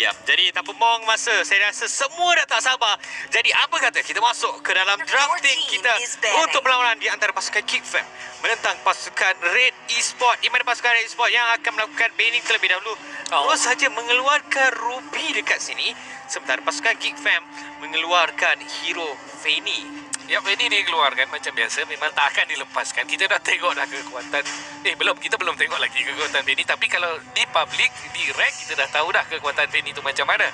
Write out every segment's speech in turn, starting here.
Ya, jadi tanpa buang masa, saya rasa semua dah tak sabar. Jadi apa kata kita masuk ke dalam drafting kita untuk perlawanan di antara pasukan Geek Fam menentang pasukan Red Esport, di mana pasukan Red Esport yang akan melakukan banning terlebih dahulu terus saja mengeluarkan Ruby dekat sini, sementara pasukan Geek Fam mengeluarkan hero Fanny. Ya, ini dikeluarkan macam biasa, memang tak akan dilepaskan. Kita dah tengok dah kekuatan. Kita belum tengok lagi kekuatan Fanny. Tapi kalau di public, di rank, kita dah tahu dah kekuatan Fanny itu macam mana.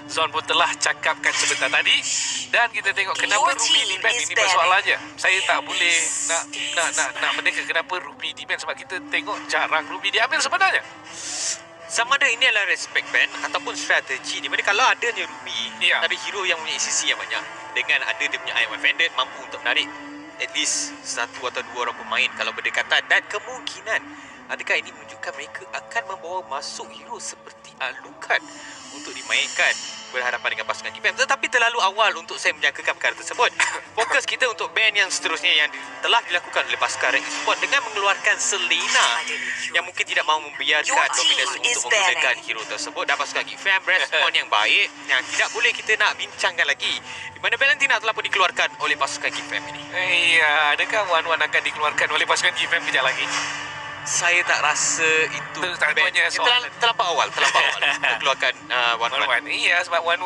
Zon pun telah cakapkan sebentar tadi. Dan kita tengok kenapa Ruby di ban. Ini persoalannya. Saya tak boleh nak mendengar kenapa Ruby di ban. Sebab kita tengok jarang Ruby diambil sebenarnya. Sama ada ini adalah respect ban ataupun strategi di mana kalau adanya Ruby, ada hero yang mempunyai sisi yang banyak, dengan ada dia punya Iron Offended mampu untuk menarik at least satu atau dua orang pemain kalau berdekatan, dan kemungkinan adakah ini menunjukkan mereka akan membawa masuk hero seperti Alucard untuk dimainkan berhadapan dengan pasukan Geek Fam. Tetapi terlalu awal untuk saya menjangkakan perkara tersebut. Fokus kita untuk ban yang seterusnya yang telah dilakukan oleh pasukan Red Esport dengan mengeluarkan Selena yang mungkin tidak mahu membiarkan dominasi untuk menggunakan hero tersebut, dan pasukan Geek Fam respon yang baik yang tidak boleh kita nak bincangkan lagi, di mana Valentina telah pun dikeluarkan oleh pasukan Geek Fam ini. Adakah Wan akan dikeluarkan oleh pasukan Geek Fam kejap lagi? Saya tak rasa itu terlampau awal keluarkan Wan. Iya, sebab Wan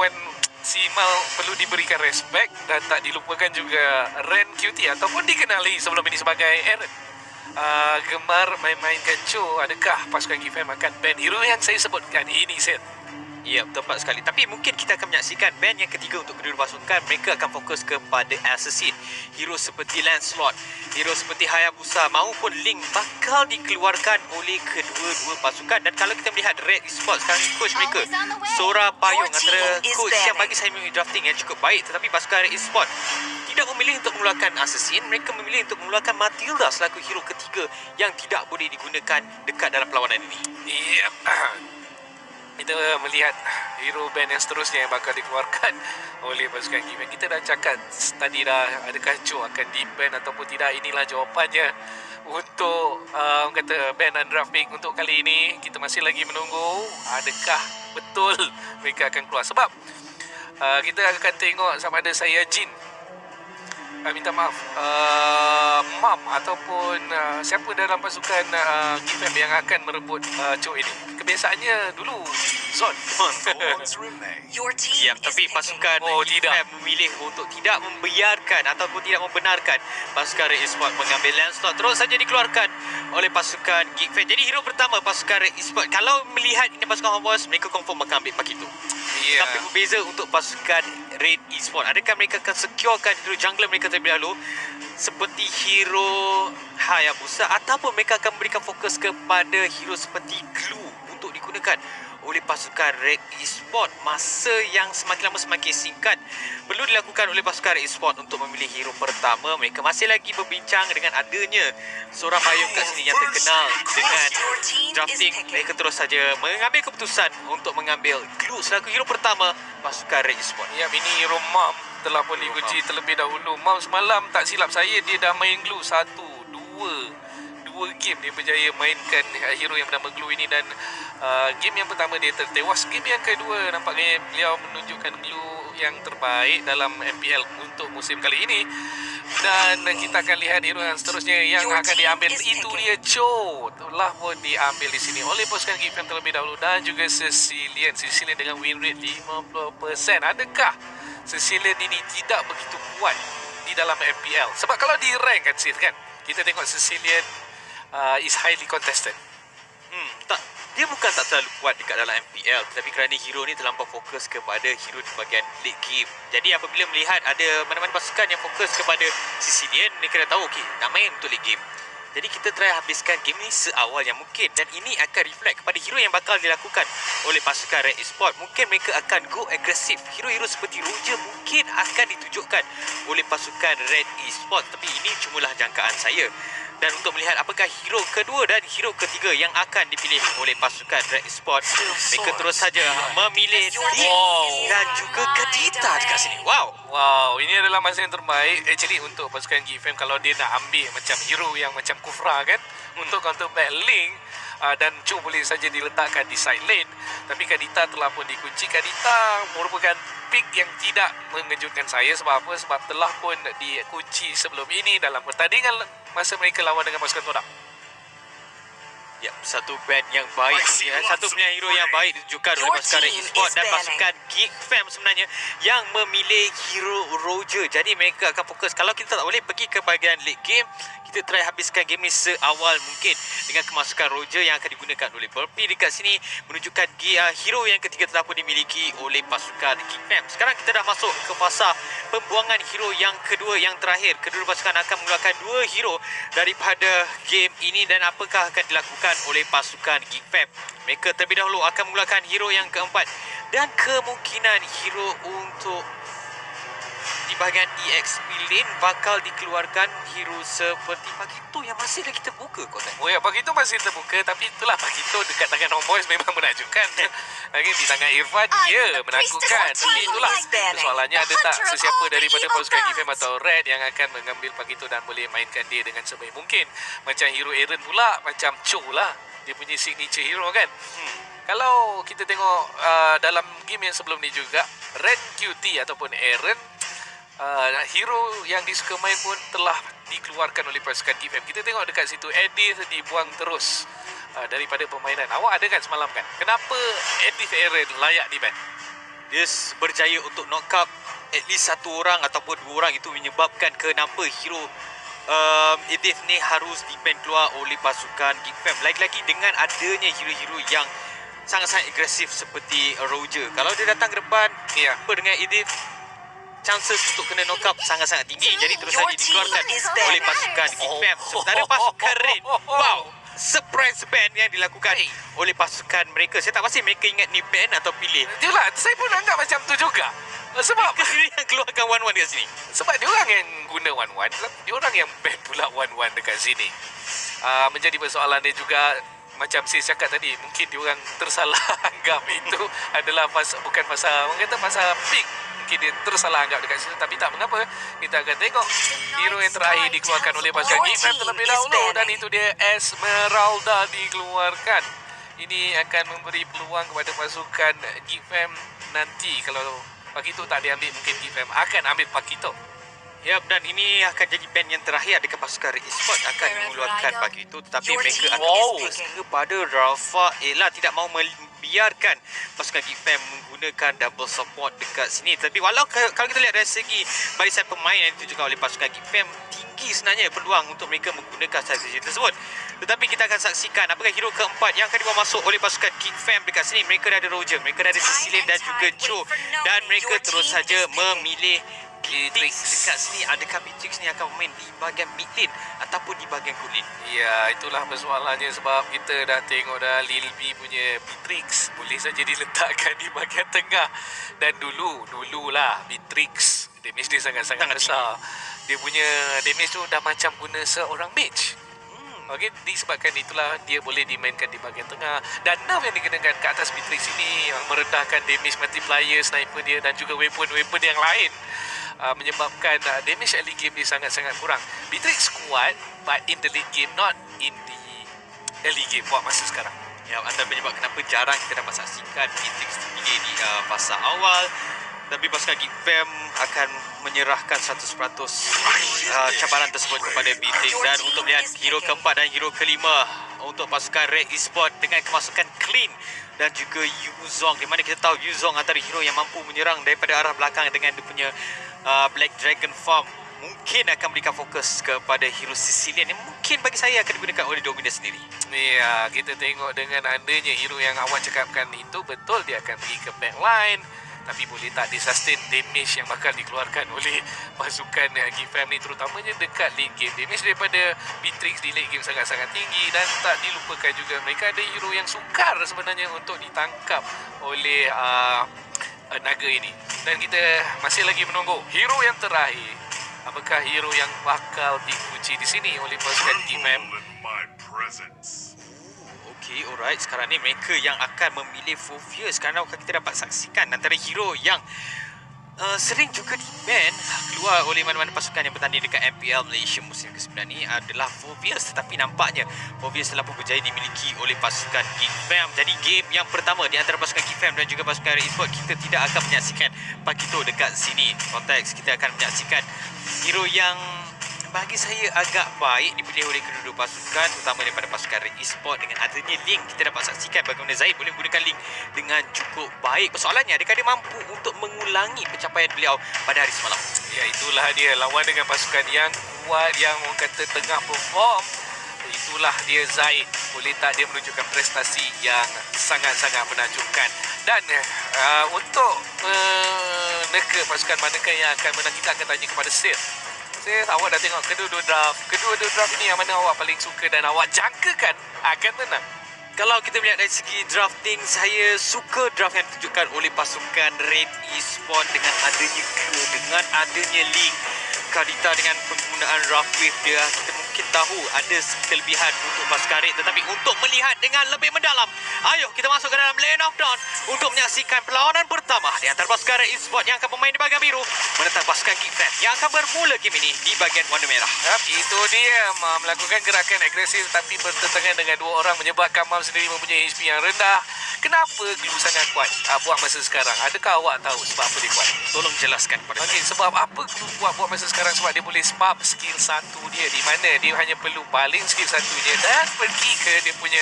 Simal perlu diberikan respect dan tak dilupakan juga Ren QT ataupun dikenali sebelum ini sebagai Aaron. Gemar main-mainkan Cho. Adakah pasukan Geek Fam akan ban hero yang saya sebutkan ini, Seth? Ya, tepat sekali. Tapi mungkin kita akan menyaksikan ban yang ketiga untuk kedua pasukan. Mereka akan fokus kepada Assassin. Hero seperti Lancelot, hero seperti Hayabusa maupun Link bakal dikeluarkan oleh kedua-dua pasukan. Dan kalau kita melihat Red Esport sekarang, coach mereka Sora Payung antara coach yang bagi saya memilih drafting yang cukup baik. Tetapi pasukan Red Esport tidak memilih untuk mengeluarkan Assassin. Mereka memilih untuk mengeluarkan Matilda selaku hero ketiga yang tidak boleh digunakan dekat dalam perlawanan ini. Ya, kita melihat hero band yang seterusnya yang bakal dikeluarkan oleh pasukan Geek Fam. Kita dah cakap tadi dah, adakah Cho akan di-ban ataupun tidak. Inilah jawapannya untuk kata ban dan draft pick untuk kali ini. Kita masih lagi menunggu adakah betul mereka akan keluar. Sebab kita akan tengok sama ada saya Jin, minta maaf, Mam ataupun siapa dalam pasukan Geek Fam yang akan merebut Cho ini. Kebiasaannya dulu Zon. Ya, tapi pasukan Geek Fam memilih untuk tidak membiarkan ataupun tidak membenarkan pasukan Red Esport mengambil Lancelot. Terus saja dikeluarkan oleh pasukan Geek Fam. Jadi hero pertama pasukan Red Esport, kalau melihat ini pasukan Homeboys, mereka confirm akan ambil Pakito. Tapi berbeza untuk pasukan Red Esport. Adakah mereka akan securekan hero jungler mereka terlebih dahulu seperti hero Hayabusa, ataupun mereka akan memberikan fokus kepada hero seperti Glue untuk digunakan oleh pasukan Red Esport. Masa yang semakin lama semakin singkat perlu dilakukan oleh pasukan Red Esport untuk memilih hero pertama. Mereka masih lagi berbincang dengan adanya seorang payung kat sini yang terkenal dengan drafting. Mereka terus saja mengambil keputusan untuk mengambil Glue selaku hero pertama pasukan Red Esport. Ya, ini hero Mam telah pun diuji terlebih dahulu. Mam semalam tak silap saya dia dah main Glue dua game dia berjaya mainkan hero yang bernama Glue ini. Dan game yang pertama dia tertewas. Game yang kedua nampaknya beliau menunjukkan Glue yang terbaik dalam MPL untuk musim kali ini. Dan kita akan lihat hero yang seterusnya yang akan diambil. Itu dia Cho telah pun diambil di sini oleh pasukan Geek Fam terlebih dahulu. Dan juga Sicilian dengan win rate 50%. Adakah Sicilian ini tidak begitu kuat di dalam MPL? Sebab kalau di rank kan Sid, kan kita tengok Sicilian is highly contested. Dia bukan tak terlalu kuat dekat dalam MPL, tetapi kerana hero ni terlampau fokus kepada hero di bahagian late game. Jadi apabila melihat ada mana-mana pasukan yang fokus kepada Sicilian, mereka dah tahu okey, nak main untuk late game. Jadi kita try habiskan game ni seawal yang mungkin, dan ini akan reflect kepada hero yang bakal dilakukan oleh pasukan Red Esport. Mungkin mereka akan go agresif. Hero-hero seperti Roger mungkin akan ditunjukkan oleh pasukan Red Esport, tapi ini cumalah jangkaan saya. Dan untuk melihat apakah hero kedua dan hero ketiga yang akan dipilih oleh pasukan Red Esport, mereka terus saja memilih Link dan juga Kadita dekat sini. Wow, ini adalah masa yang terbaik actually untuk pasukan Geek Fam kalau dia nak ambil macam hero yang macam Kufra kan, untuk counter back Link. dan Cho boleh saja diletakkan di side lane. Tapi Kadita telah pun dikunci. Kadita merupakan pick yang tidak mengejutkan saya. Sebab apa? Sebab telah pun dikunci sebelum ini dalam pertandingan masa mereka lawan dengan pasukan Todak. Ya, satu band yang baik, satu pilihan hero yang baik ditunjukkan oleh pasukan Red Esports dan pasukan Geek Fam sebenarnya yang memilih hero Roger. Jadi mereka akan fokus, kalau kita tak boleh pergi ke bahagian late game, kita try habiskan game ni seawal mungkin dengan kemasukan Roger yang akan digunakan oleh Burpee dekat sini, menunjukkan hero yang ketiga telah pun dimiliki oleh pasukan Geek Fam. Sekarang kita dah masuk ke fasa pembuangan hero yang kedua, yang terakhir. Kedua pasukan akan mengeluarkan 2 hero daripada game ini, dan apakah akan dilakukan oleh pasukan Geek Fam? Mereka terlebih dahulu akan mengeluarkan hero yang keempat, dan kemungkinan hero untuk di bahagian EXP lane bakal dikeluarkan hero seperti Pagito yang masih lagi terbuka, kau tak? Oh ya, Pagito masih terbuka, tapi itulah Pagito dekat tangan Homeboys memang menakjubkan. Lagi di tangan Irfan, ya menakutkan. Tapi itulah soalannya, ada tak sesiapa daripada pasukan GFM atau Red yang akan mengambil Pagito dan boleh mainkan dia dengan sebaik mungkin. Macam hero Aaron pula, macam Cho lah, dia punya signature hero kan. Kalau kita tengok dalam game yang sebelum ni juga, Red QT ataupun Aaron, hero yang disuka main pun telah dikeluarkan oleh pasukan GFM. Kita tengok dekat situ, Edith dibuang terus daripada permainan. Awak ada kan semalam kan? Kenapa Edith Aaron layak di ban? Dia berjaya untuk knock up at least satu orang ataupun 2 orang. Itu menyebabkan kenapa hero Edith ni harus di-ban keluar oleh pasukan Geek Fam. Lagi-lagi dengan adanya hero-hero yang sangat-sangat agresif seperti Roger. Kalau dia datang ke depan, dengan Edith, chances untuk kena knock up sangat-sangat tinggi. Jadi terus saja dikeluarkan oleh pasukan Geek Fam. Sementara pasukan Red, wow, surprise ban yang dilakukan oleh pasukan mereka. Saya tak pasti mereka ingat ni ban atau pilih. Itulah, saya pun anggap macam tu juga. Sebab mereka sendiri yang keluarkan 1-1 dekat sini. Sebab dia orang yang guna 1-1, dia orang yang ban pula 1-1 dekat sini. Menjadi persoalan dia juga, macam saya cakap tadi, mungkin dia orang tersalah anggap itu adalah bukan pasal, orang kata pasal pick. Mungkin dia tersalah anggap dekat situ, tapi tak mengapa. Kita akan tengok hero yang terakhir dikeluarkan oleh pasukan Geek Fam terlebih dahulu, dan itu dia Esmeralda dikeluarkan. Ini akan memberi peluang kepada pasukan Geek Fam nanti. Kalau Pagito tak diambil, mungkin Geek Fam akan ambil Pagito. Ya, dan ini akan jadi band yang terakhir. Adakah pasukan Red Esports akan mengeluarkan Pagito, tetapi mereka akan fokus kepada Rafa Ella, tidak mahu membiarkan pasukan Geek Fam menggunakan double support dekat sini. Tapi walau kalau kita lihat dari segi barisan pemain yang ditunjukkan oleh pasukan Geek Fam, tinggi sebenarnya peluang untuk mereka menggunakan strategi tersebut. Tetapi kita akan saksikan apakah hero keempat yang akan dibawa masuk oleh pasukan Geek Fam dekat sini. Mereka dah ada Roger, mereka dah ada Sicilian dan juga Cho, dan mereka terus saja memilih Beatrix dekat sini. Adakah Beatrix ni akan main di bahagian mid lane ataupun di bahagian good lane? Ya, itulah persoalannya, sebab kita dah tengok dah Lil B punya Beatrix boleh saja diletakkan di bahagian tengah. Dan dululah Beatrix damage dia sangat-sangat besar. Dia punya damage tu dah macam guna seorang mage. Okey, disebabkan itulah dia boleh dimainkan di bahagian tengah, dan nerf yang dikenakan ke atas Beatrix ini merendahkan damage multiplier sniper dia dan juga weapon-weapon yang lain, menyebabkan damage early game dia sangat-sangat kurang. Beatrix kuat, but in the late game, not in the early game buat masa sekarang. Ya, antara penyebab kenapa jarang kita dapat saksikan Beatrix dipilih di fasa awal. Tapi pasukan Geek Fam akan menyerahkan 100% cabaran tersebut kepada Beatrix. Dan untuk melihat hero keempat dan hero kelima untuk pasukan Red Esports dengan kemasukan Clean dan juga Yuzong, di mana kita tahu Yuzong antara hero yang mampu menyerang daripada arah belakang dengan dia punya Black Dragon Farm. Mungkin akan berikan fokus kepada hero Sicilian yang mungkin bagi saya akan digunakan oleh Dominar sendiri. Ya, kita tengok dengan adanya hero yang awak cakapkan itu, betul dia akan pergi ke backline, tapi boleh tak disustain damage yang bakal dikeluarkan oleh pasukan Geek Fam ni, terutamanya dekat late game. Damage daripada Beatrix di late game sangat-sangat tinggi, dan tak dilupakan juga mereka ada hero yang sukar sebenarnya untuk ditangkap oleh naga ini. Dan kita masih lagi menunggu hero yang terakhir. Apakah hero yang bakal dikunci di sini oleh pasukan Geek Fam? Okay, alright. Sekarang ni mereka yang akan memilih Fovia. Sekarang kita dapat saksikan antara hero yang sering juga di-ban keluar oleh mana-mana pasukan yang bertanding dekat MPL Malaysia musim ke-9 ni adalah Fovius, tetapi nampaknya Fovius telah pun berjaya dimiliki oleh pasukan Geek Fam. Jadi game yang pertama di antara pasukan Geek Fam dan juga pasukan Red Esports, kita tidak akan menyaksikan Pakito dekat sini. Konteks kita akan menyaksikan hero yang bagi saya agak baik dipilih oleh kedua-dua pasukan, terutama daripada pasukan Red Esports. Dengan adanya Link, kita dapat saksikan bagaimana Zaid boleh menggunakan Link dengan cukup baik. Persoalannya, adakah dia mampu untuk mengulangi pencapaian beliau pada hari semalam? Ya, itulah dia, lawan dengan pasukan yang kuat, yang orang kata tengah perform. Itulah dia Zaid. Boleh tak dia menunjukkan prestasi yang sangat-sangat menakjubkan. Dan untuk meneka pasukan manakah yang akan menang, kita akan tanya kepada Sil. Awak dah tengok kedua-dua draft ini, yang mana awak paling suka dan awak jangkakan akan menang? Kalau kita melihat dari segi drafting, saya suka draft yang ditunjukkan oleh pasukan Red Esports dengan adanya Link. Kadita dengan penggunaan Rough Wave dia, kita mungkin tahu ada kelebihan untuk pasukan Red, tetapi untuk melihat dengan lebih mendalam, ayo kita masuk ke dalam Lane of Dawn untuk menyaksikan perlawanan pertama di antara pasukan Red Esports yang akan bermain di bahagian biru menentang pasukan Geek Fam yang akan bermula game ini di bahagian warna merah. Itu dia, melakukan gerakan agresif tapi bertentangan dengan dua orang, menyebabkan Mam sendiri mempunyai HP yang rendah. Kenapa Glue sangat kuat buat masa sekarang? Adakah awak tahu sebab apa dia kuat? Tolong jelaskan kepada saya. Sebab apa Glue kuat buat masa sekarang? Sebab dia boleh spam skill satu dia, di mana dia hanya perlu baling skill satunya dan pergi ke dia punya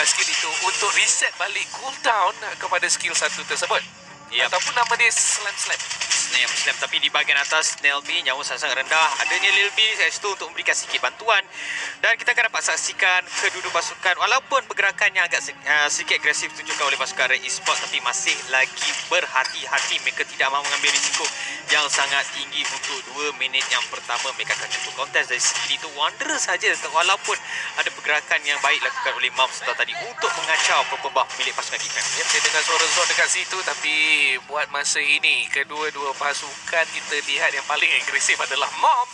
skill itu untuk reset balik cooldown kepada skill satu tersebut. Ataupun nama dia Slam. Tapi di bahagian atas Nel B nyawa sangat rendah. Adanya Lil B kat situ untuk memberikan sedikit bantuan. Dan kita akan dapat saksikan kedua-dua pasukan, walaupun pergerakan yang agak sedikit agresif ditunjukkan oleh pasukan Red Esports, tapi masih lagi berhati-hati. Mereka tidak mahu mengambil risiko yang sangat tinggi untuk 2 minit yang pertama. Mereka akan cukup kontes dari segi itu Wanderer saja, walaupun ada pergerakan yang baik dilakukan oleh Mam setelah tadi untuk mengacau pembah milik pasukan Geek Fam. Saya dengar suara Zon dekat situ, tapi buat masa ini kedua-dua pasukan kita lihat yang paling agresif adalah Mom,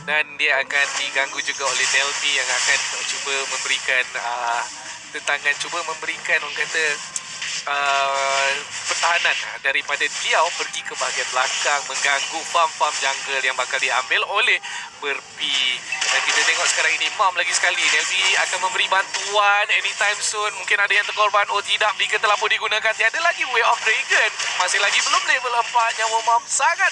dan dia akan diganggu juga oleh Nelby yang akan cuba memberikan orang kata pertahanan daripada Liao pergi ke bahagian belakang, mengganggu farm-farm jungle yang bakal diambil oleh Berpi. Dan kita tengok sekarang ini Mom lagi sekali, Nelby akan memberi bantuan anytime soon. Mungkin ada yang terkorban. Oh tidak, Beacon telah pun digunakan. Tiada lagi Way of Dragon, masih lagi belum level 4. Nyawa Mom sangat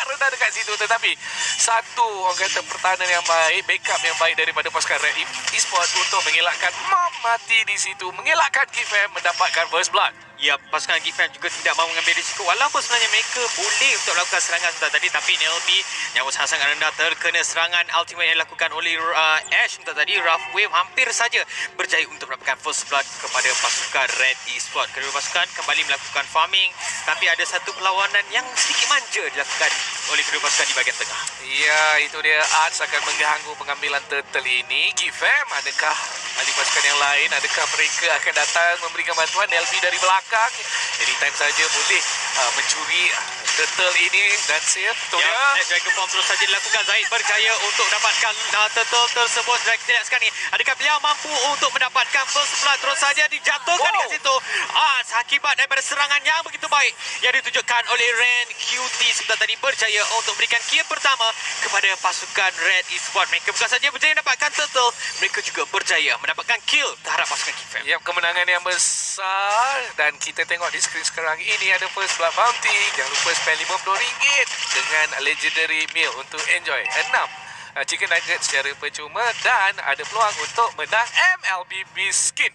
rendah dekat situ. Tetapi satu orang kata pertahanan yang baik, backup yang baik daripada pasukan Red Esports untuk mengelakkan Mom mati di situ, mengelakkan Geek Fam mendapatkan first blood. Ya, pasukan Geek Fam juga tidak mahu mengambil risiko, walaupun sebenarnya mereka boleh untuk melakukan serangan sebentar tadi, tapi Nelby nyawa sangat rendah terkena serangan ultimate yang dilakukan oleh Ash sebentar tadi. Rough Wave hampir saja berjaya untuk mendapatkan first blood kepada pasukan Red Esports. Kedua pasukan kembali melakukan farming, tapi ada satu perlawanan yang sedikit manja dilakukan oleh kedua pasukan di bahagian tengah. Ya, itu dia, Arts akan mengganggu pengambilan turtle ini. Geek Fam, adakah ahli pasukan yang lain, adakah mereka akan datang memberikan bantuan? Nelby dari belakang anytime saja boleh mencuri turtle ini dan save. Betul ya. Dragon Bomb terus saja dilakukan. Zaid berjaya untuk mendapatkan turtle tersebut. Kita lihat sekarang ni, adakah beliau mampu untuk mendapatkan first blood? Terus saja dijatuhkan dekat situ. Akibat daripada serangan yang begitu baik yang ditunjukkan oleh Ren QT sebentar tadi, berjaya untuk memberikan kill pertama kepada pasukan Red Esports. Mereka bukan saja berjaya mendapatkan turtle, mereka juga berjaya mendapatkan kill terhadap pasukan Geek Fam. Ya, kemenangan yang besar. Dan kita tengok di skrin sekarang ini ada first blood bounty. Jangan lupa spend RM50 dengan legendary meal untuk enjoy 6 chicken nugget secara percuma dan ada peluang untuk menang MLBB skin.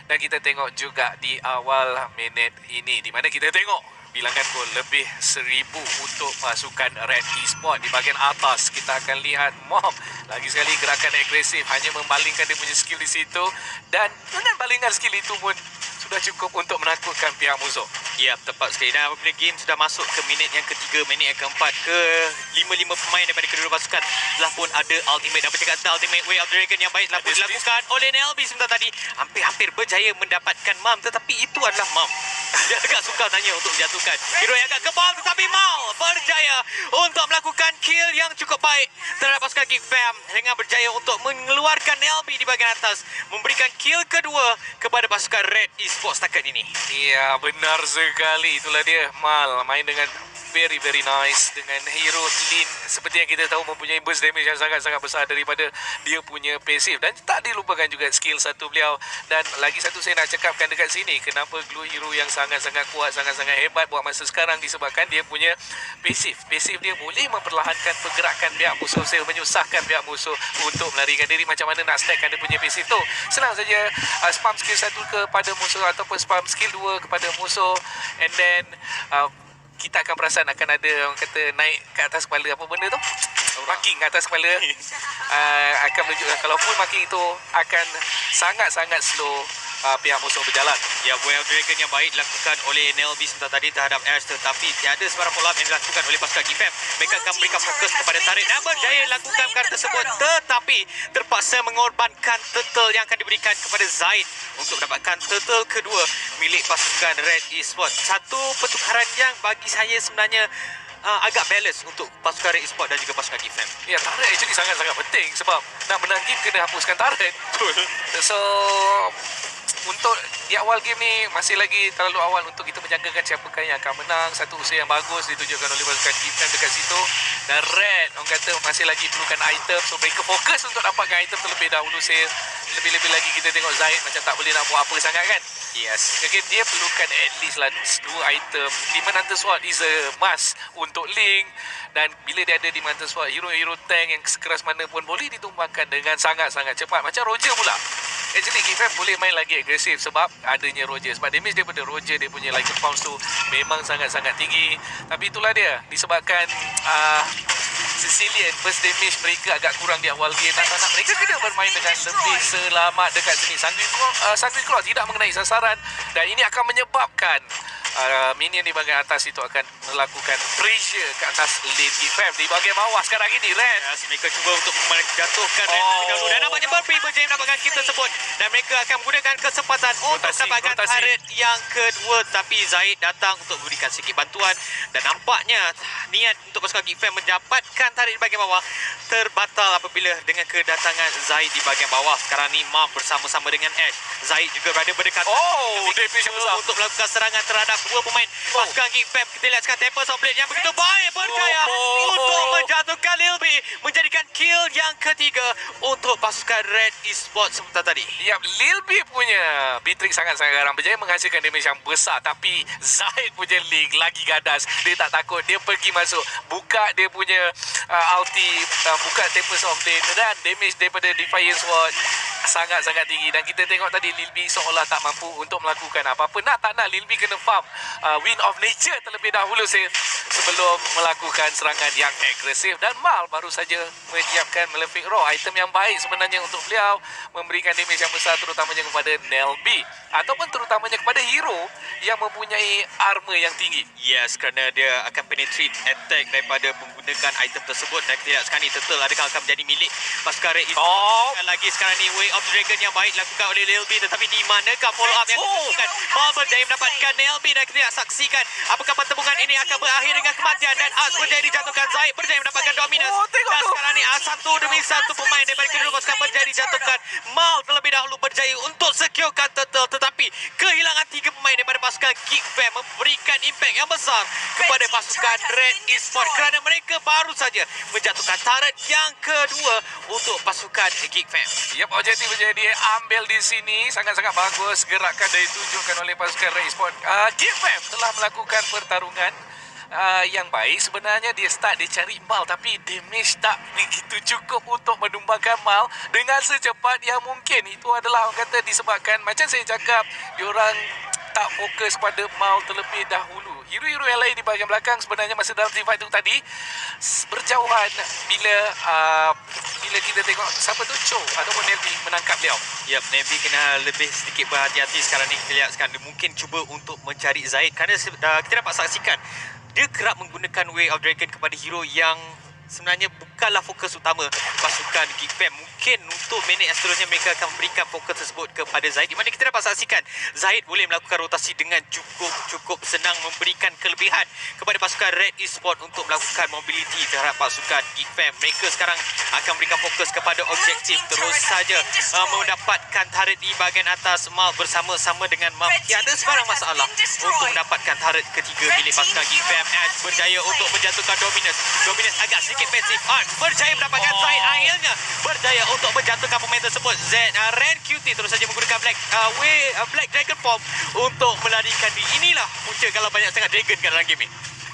Dan kita tengok juga di awal minit ini, di mana kita tengok bilangan gol lebih 1000 untuk pasukan Red Esports. Di bahagian atas kita akan lihat Mom lagi sekali gerakan agresif, hanya membalingkan dia punya skill di situ, dan dengan balingan skill itu pun sudah cukup untuk menakutkan pihak musuh. Ya, tepat sekali. Dan apabila game sudah masuk ke minit yang ketiga, minit yang keempat, ke 5 pemain daripada kedua pasukan telah pun ada ultimate. Dan bercakap tentang ultimate Way of Dragon yang baik telah pun dilakukan oleh Nelby sebentar tadi. Hampir-hampir berjaya mendapatkan Mam, tetapi itu adalah Mam. Dia agak sukar tanya untuk menjatuhkan hero yang agak kebal, tetapi Mal berjaya untuk melakukan kill yang cukup baik terhadap pasukan Geek Fam dengan berjaya untuk mengeluarkan Nelby di bahagian atas, memberikan kill kedua kepada pasukan Red Esports setakat ini. Ya, benar sekali. Itulah dia, Mal main dengan very very nice dengan hero Lin seperti yang kita tahu mempunyai burst damage yang sangat-sangat besar daripada dia punya passive, dan tak dilupakan juga skill satu beliau. Dan lagi satu saya nak cakapkan dekat sini, kenapa Glue hero yang sangat-sangat kuat, sangat-sangat hebat buat masa sekarang, disebabkan dia punya passive dia boleh memperlahankan pergerakan pihak musuh, menyusahkan pihak musuh untuk melarikan diri. Macam mana nak stackkan dia punya passive tu? Senang saja, spam skill 1 kepada musuh ataupun spam skill 2 kepada musuh, and then kita akan perasan akan ada orang kata naik ke atas kepala apa benda tu, marking ke atas kepala, akan menunjukkan kalau full marking itu akan sangat-sangat slow pihak musuh berjalan. Ya, Way of Dragon yang baik dilakukan oleh Nelby sebentar tadi terhadap Ash, tetapi tiada sebarang follow up yang dilakukan oleh pasukan GFAM. Mereka akan memberikan fokus kepada tarik dan berjaya lakukan perkara tersebut, tetapi terpaksa mengorbankan turtle yang akan diberikan kepada Zaid untuk mendapatkan turtle kedua milik pasukan Red Esports. Satu pertukaran yang bagi saya sebenarnya agak balance untuk pasukan Red Esports dan juga pasukan GFAM. Ya, turret actually sangat-sangat penting sebab nak menang game kena hapuskan turret. So untuk di awal game ni masih lagi terlalu awal untuk kita menjangkakan siapakah yang akan menang. Satu usaha yang bagus ditunjukkan oleh pasukan GFAM dekat situ, dan Red orang kata masih lagi perlukan item, so mereka fokus untuk dapatkan item terlebih dahulu. Lebih-lebih lagi kita tengok Zaid macam tak boleh nak buat apa sangat kan. Yes. Okay, dia perlukan at least lah 2 item. Demon Hunter Sword is a must untuk Link, dan bila dia ada Demon Hunter Sword, hero-hero tank yang sekeras mana pun boleh ditumbangkan dengan sangat-sangat cepat. Macam Roger pula, actually GFAM boleh main lagi agresif sebab adanya Roger, sebab damage daripada Roger, dia punya Lycan Pounce tu memang sangat-sangat tinggi. Tapi itulah dia, disebabkan Sicilian first damage mereka agak kurang di awal game, nak mereka kena bermain dengan lebih selamat dekat sini. Sanguine Claw tidak mengenai sasaran, dan ini akan menyebabkan minion di bahagian atas itu akan melakukan pressure ke atas lane GFAM di bahagian bawah sekarang ini. Ren, Yes, mereka cuba untuk menjatuhkan Ren terlebih dahulu, dan nampaknya Burpee berjaya mendapatkan kill tersebut, dan mereka akan menggunakan kesempatan untuk mendapatkan turret yang kedua. Tapi Zaid datang untuk memberikan sedikit bantuan, dan nampaknya niat untuk pasukan GFAM mendapatkan turret di bahagian bawah terbatal apabila dengan kedatangan Zaid di bahagian bawah. Sekarang ni Mam bersama-sama dengan Ash. Zaid juga berada berdekatan damage yang besar untuk melakukan serangan terhadap dua pemain pasukan GFAM. Kita lihat sekarang Tempest of Blade yang begitu baik berjaya untuk menjatuhkan Lil B, menjadikan kill yang ketiga untuk pasukan Red Esports sebentar tadi. Yap, Lil B punya Beatrix sangat-sangat garang, berjaya menghasilkan damage yang besar. Tapi Zaid punya Link lagi gadas. Dia tak takut, dia pergi masuk, buka dia punya ulti, buka Tempest of Blade, dan damage daripada Defiance Sword sangat-sangat tinggi. Dan kita tengok tadi Lil B seolah tak mampu untuk melakukan apa-apa. Nak tak nak Lil B kena farm Wind of Nature terlebih dahulu sebelum melakukan serangan yang agresif. Dan Mal baru saja menyiapkan Malefic Roar, item yang baik sebenarnya untuk beliau, memberikan damage yang besar terutamanya kepada Nelby, ataupun terutamanya kepada hero yang mempunyai armor yang tinggi. Yes, kerana dia akan penetrate attack daripada menggunakan item tersebut. Dan kita lihat sekarang ni Turtle adakah akan menjadi milik pasukan Red Esports. Lagi sekarang ni Way of Dragon yang baik dilakukan oleh Lil B, tetapi di manakah follow up yang dilakukan? Mal berjaya mendapatkan Nelby, dan kita lihat saksikan apakah pertembungan ini akan berakhir dengan kematian, dan Az berjaya dijatuhkan. Zaid berjaya mendapatkan dominance, dan sekarang ni satu demi satu pemain daripada kedua pasukan berjaya dijatuhkan. Mal terlebih dahulu berjaya untuk securekan Turtle, tetapi kehilangan 3 pemain daripada pasukan GFAM memberikan impact yang besar kepada pasukan Red Esports, kerana mereka baru saja menjatuhkan turret yang kedua untuk pasukan GFAM. Yap, objektif berjaya diambil di sini. Sangat-sangat bagus gerakan dari ditunjukkan oleh pasukan Red Esports. GFAM telah melakukan pertarungan yang baik. Sebenarnya dia start, dia cari Mal, tapi damage tak begitu cukup untuk menumbangkan Mal dengan secepat yang mungkin. Itu adalah orang kata disebabkan, macam saya cakap, diorang tak fokus pada Mal terlebih dahulu. Hero-hero yang lain di bahagian belakang sebenarnya masa dalam team fight itu tadi berjauhan bila kita tengok siapa tu, Cho ataupun Nelby menangkap beliau. Yap, Nelby kena lebih sedikit berhati-hati sekarang ni. Kita lihat sekarang dia mungkin cuba untuk mencari Zaid, kerana kita dapat saksikan dia kerap menggunakan Way of Dragon kepada hero yang sebenarnya bukanlah fokus utama pasukan GFAM. mungkin untuk minit yang seterusnya mereka akan memberikan fokus tersebut kepada Zahid, di mana kita dapat saksikan Zahid boleh melakukan rotasi dengan cukup senang, memberikan kelebihan kepada pasukan Red Esports untuk melakukan mobility terhadap pasukan Geek Fam. Mereka sekarang akan memberikan fokus kepada objektif, terus saja mendapatkan turret di bahagian atas. Mal bersama-sama dengan Mam tiada sebarang masalah untuk mendapatkan turret ketiga milik pasukan Geek Fam. Ash berjaya untuk menjatuhkan Dominus agak sedikit pasif. Berjaya mendapatkan Zahid, akhirnya berjaya untuk menjatuhkan pemain tersebut. Ren QT terus saja menggunakan Black Dragon Form untuk melarikan diri. Inilah punca kalau banyak sangat Dragon kat dalam game ni.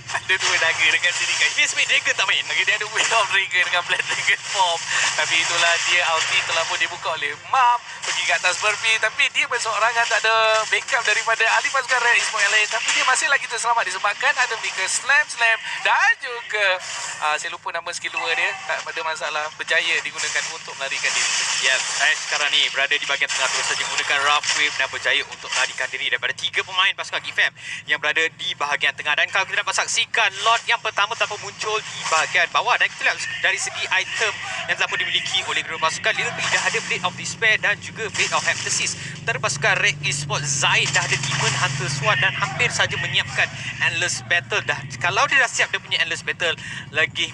Ada dua naga dengan diri kan. Dia sebenarnya Dragon tak main. Dia ada Will of Dragon dengan Black Dragon Form. Tapi itulah dia, ulti telah pun dibuka oleh Mam. Pergi ke atas Burpee. Tapi dia berseorangan, tak ada backup daripada ahli pasukan Red Esports yang lain. Tapi dia masih lagi terselamat disebabkan ada Mika Slam. Dan juga saya lupa nama skill 2 dia. Tak ada masalah. Berjaya digunakan untuk melarikan diri. Yes, Ash sekarang ni berada di bahagian tengah, terus saja menggunakan Rough Wave dan berjaya untuk melarikan diri daripada 3 pemain pasukan Geek Fam yang berada di bahagian tengah. Dan kalau kita dapat saksikan, Lord yang pertama telah muncul di bahagian bawah, dan kita lihat dari segi item yang telah pun dimiliki oleh kedua pasukan. Little Big dah ada Blade of Despair dan juga Blade of Heptasis. Dari pasukan Red Esports, Zahid dah ada Demon Hunter Sword dan hampir saja menyiapkan Endless Battle. Kalau dia dah siap dia punya Endless Battle, lagi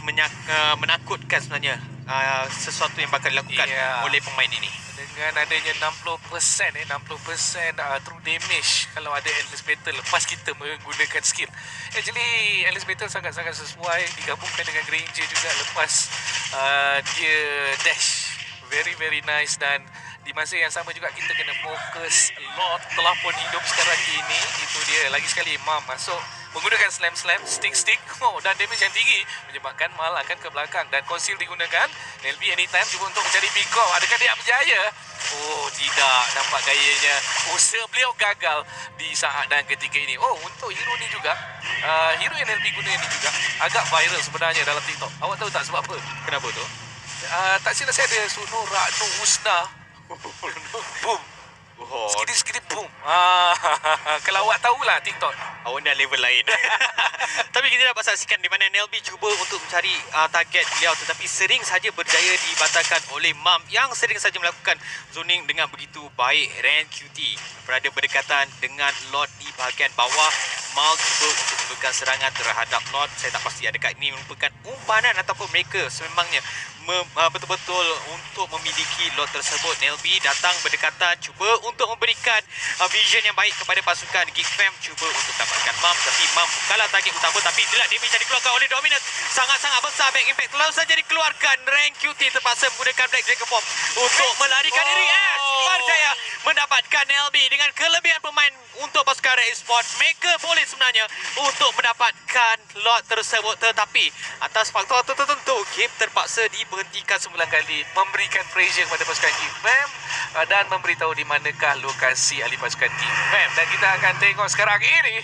menakutkan sebenarnya sesuatu yang bakal dilakukan oleh pemain ini. Dengan adanya 60% true damage kalau ada Endless Battle lepas kita menggunakan skill. Actually Endless Battle sangat-sangat sesuai digabungkan dengan Granger juga lepas dia dash. Very nice. Dan di masa yang sama juga kita kena fokus. Lord telah pun hidup sekarang ini. Itu dia. Lagi sekali Mam masuk menggunakan slam stick dan damage yang tinggi menyebabkan Mal akan ke belakang dan conceal digunakan. Nelby anytime cuba untuk mencari pick off. Adakah dia berjaya? Oh tidak, nampak gayanya usaha beliau gagal di saat dan ketika ini. Oh, untuk hero ni juga hero yang Nelby guna ni juga agak viral sebenarnya dalam TikTok. Awak tahu tak sebab apa? Kenapa tu? Tak silap saya ada Suno Ra'nu Husna. Boom. Skidit boom. Kalau awak tahulah TikTok. Awak dah level lain. Tapi kita dapat saksikan di mana Nelby cuba untuk mencari target beliau, tetapi sering saja berjaya dibatalkan oleh Mam yang sering saja melakukan zoning dengan begitu baik. Ren QT berada berdekatan dengan Lord di bahagian bawah. Mal cuba untuk melakukan serangan terhadap Lord. Saya tak pasti adakah ini merupakan umpanan ataupun mereka sememangnya betul-betul untuk memiliki Lord tersebut. Nelby datang berdekatan, cuba untuk memberikan vision yang baik kepada pasukan Geek Fam, cuba untuk dapatkan Mam, tapi Mam bukanlah target utama. Tapi itulah damage yang dikeluarkan oleh Dominus sangat-sangat besar. Back impact terlalu saja dikeluarkan. Rank QT terpaksa menggunakan Black Dragon Form untuk melarikan diri. Ash berjaya mendapatkan Nelby dengan kelebihan pemain untuk pasukan Red Esports. Mereka boleh sebenarnya untuk mendapatkan Lord tersebut, tetapi atas faktor tertentu game terpaksa diberhentikan semula kali, memberikan pressure kepada pasukan Geek Fam dan memberitahu di manakah lokasi ahli pasukan Geek Fam. Dan kita akan tengok sekarang ini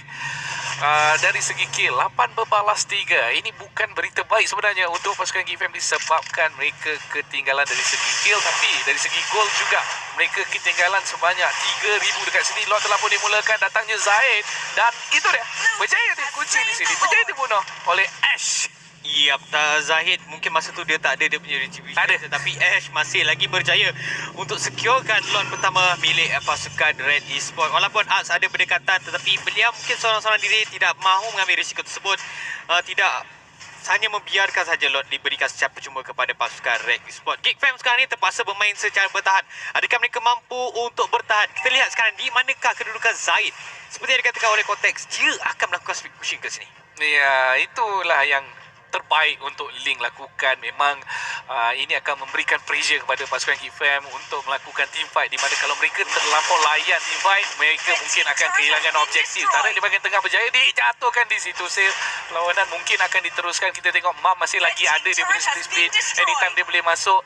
dari segi kill 8 berbalas 3. Ini bukan berita baik sebenarnya untuk pasukan Geek Fam disebabkan mereka ketinggalan dari segi kill, tapi dari segi gol juga mereka ketinggalan sebanyak 3,000 dekat sini. Lot telah pun dimulakan, datangnya Zahid dan itu dia berjaya dikunci di sini, berjaya dibunuh oleh Ash. Ya, Zahid mungkin masa tu dia tak ada dia punya retribution, tetapi Ash masih lagi berjaya untuk securekan Lord pertama milik pasukan Red Esports. Walaupun Arts ada berdekatan, tetapi beliau mungkin seorang-seorang diri tidak mahu mengambil risiko tersebut. Tidak hanya membiarkan saja Lord diberikan secara percuma kepada pasukan Red Esports. Geek Fam sekarang ni terpaksa bermain secara bertahan. Adakah mereka mampu untuk bertahan? Kita lihat sekarang di manakah kedudukan Zahid. Seperti yang dikatakan oleh Cortex, dia akan melakukan speed pushing ke sini. Ya, itulah yang terbaik untuk Link lakukan. Memang ini akan memberikan pressure kepada pasukan Geek Fam untuk melakukan team fight, di mana kalau mereka terlampau layan team fight, mereka mungkin akan kehilangan objektif. Tarik di bahagian tengah berjaya dijatuhkan di situ. Perlawanan mungkin akan diteruskan. Kita tengok Mam masih lagi ada dia punya split. Anytime dia boleh masuk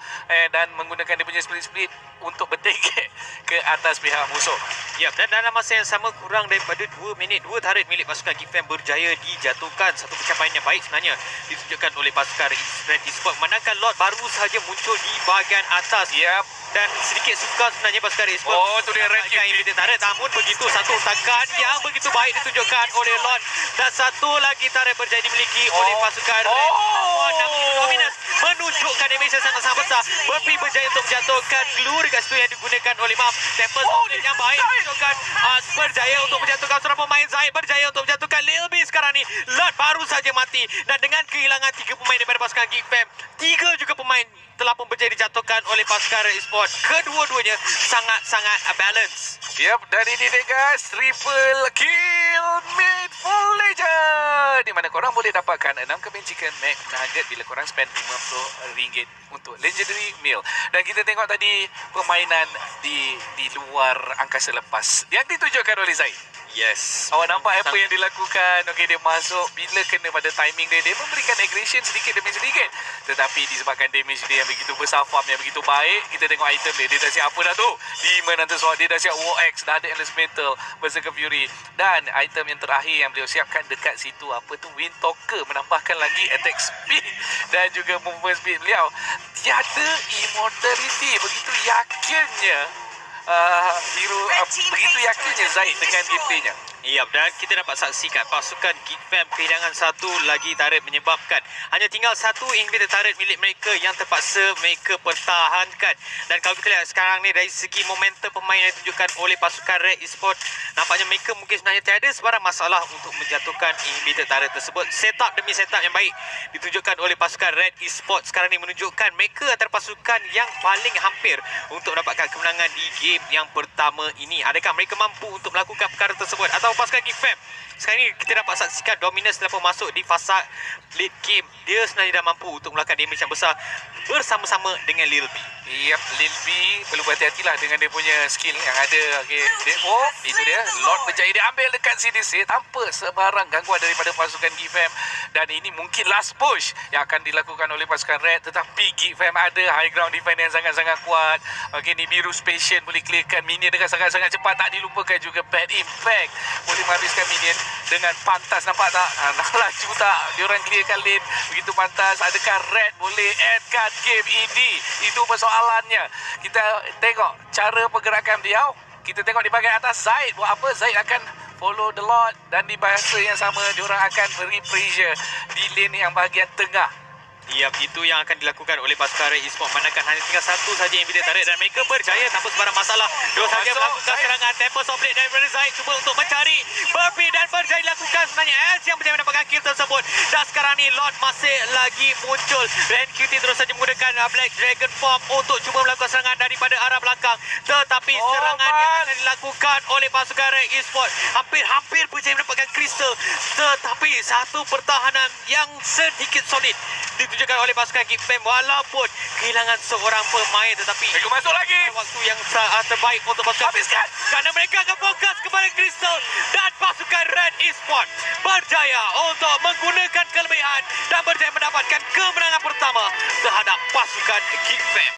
dan menggunakan dia punya split untuk bertegek ke atas pihak musuh. Ya, dan dalam masa yang sama kurang daripada 2 minit, 2 turret milik pasukan Geek Fam berjaya dijatuhkan. Satu pencapaian yang baik sebenarnya. Itu ditunjukkan oleh pasukan Red Esports. Manakala Lord baru sahaja muncul di bahagian atas. Yap. Dan sedikit sukar sebenarnya pasukan Red Esports. Oh, tu dia Red yang invaded turret. Namun begitu satu takan yang begitu baik ditunjukkan oleh Lord. Dan satu lagi turret berjaya dimiliki oleh pasukan Red. Namun Dominus menunjukkan damage yang sangat-sangat besar. Burpee berjaya untuk menjatuhkan glue dekat situ yang digunakan oleh Tempest yang baik ditunjukkan. Berjaya untuk menjatuhkan seorang pemain. Zaid berjaya untuk menjatuhkan Lil B sekarang ni. Lord baru saja mati. Dan dengan kehilangan 3 pemain daripada pasukan Geek Fam, 3 juga pemain telah pun berjaya dijatuhkan oleh pasukan Red Esports. Kedua-duanya sangat-sangat balance. Yap, dan ini dia guys, triple kill mid full legend, di mana korang boleh dapatkan 6 kebencikan Mac Nugget bila korang spend RM50 untuk legendary meal. Dan kita tengok tadi permainan di luar angkasa lepas yang ditunjukkan oleh Zaid. Yes. Awak nampak apa yang dilakukan. Okey, dia masuk bila kena pada timing dia, dia memberikan aggression sedikit demi sedikit. Tetapi disebabkan damage dia yang begitu besar, farm yang begitu baik, kita tengok item dia dah siap apa dah tu. Demon Hunter Sword, dia dah siap War Axe, dah ada Endless Metal, Berserker Fury. Dan item yang terakhir yang beliau siapkan dekat situ, apa tu, Wind Talker, menambahkan lagi attack speed dan juga movement speed beliau. Tiada immortality, begitu yakinnya begitu yakinnya Zaid dengan gameplaynya. Ya, dan kita dapat saksikan pasukan Geek Fam kehilangan satu lagi turret menyebabkan hanya tinggal satu inhibitor turret milik mereka yang terpaksa mereka pertahankan. Dan kalau kita lihat sekarang ni dari segi momentum pemain yang ditunjukkan oleh pasukan Red Esports, nampaknya mereka mungkin sebenarnya tiada sebarang masalah untuk menjatuhkan inhibitor turret tersebut. Setup demi setup yang baik ditunjukkan oleh pasukan Red Esports sekarang ni menunjukkan mereka antara pasukan yang paling hampir untuk mendapatkan kemenangan di game yang pertama ini. Adakah mereka mampu untuk melakukan perkara tersebut atau pasukan Geek Fam? Sekarang ni kita dapat saksikan Dominus telah pun masuk di fasa late game. Dia sebenarnya dah mampu untuk melakukan damage yang besar bersama-sama dengan Lil B. Yap, Lil B perlu berhati-hatilah dengan dia punya skill yang ada. Okay. Itu dia. Lord berjaya dia ambil dekat CDC tanpa sebarang gangguan daripada pasukan Geek Fam. Dan ini mungkin last push yang akan dilakukan oleh pasukan Red. Tetapi Geek Fam ada high ground defense yang sangat-sangat kuat. Okay, ni biru patient boleh clearkan minion dengan sangat-sangat cepat. Tak dilupakan juga Bad Impact boleh menghabiskan minion dengan pantas. Nampak tak? Nak laju tak? Diorang clearkan lane begitu pantas. Adakah Red boleh endkan game ini? Itu persoalannya. Kita tengok cara pergerakan beliau. Kita tengok di bahagian atas Zaid buat apa? Zaid akan follow the Lord, dan di bahasa yang sama diorang akan beri pressure di lane yang bahagian tengah. Ya, itu yang akan dilakukan oleh pasukan Red Esports. Manakala hanya tinggal satu saja yang inhibitor turret dan mereka berjaya tanpa sebarang masalah. Dua saja melakukan serangan. Tempest of Blade daripada Zaid cuba untuk mencari Burpee dan berjaya dilakukan sebenarnya S yang berjaya mendapatkan kill tersebut. Dan sekarang ni Lord masih lagi muncul. Ren QT terus saja menggunakan Black Dragon Form untuk cuba melakukan serangan daripada arah belakang. Tetapi serangan yang akan dilakukan oleh pasukan Red Esports hampir berjaya mendapatkan Crystal. Tetapi satu pertahanan yang sedikit solid ditunjukkan oleh pasukan Geek Fam walaupun kehilangan seorang pemain, tetapi mereka masuk lagi. Waktu yang terbaik untuk pasukan habiskan, kerana mereka akan fokus kepada Crystal. Dan pasukan Red Esports berjaya untuk menggunakan kelebihan dan berjaya mendapatkan kemenangan pertama terhadap pasukan Geek Fam.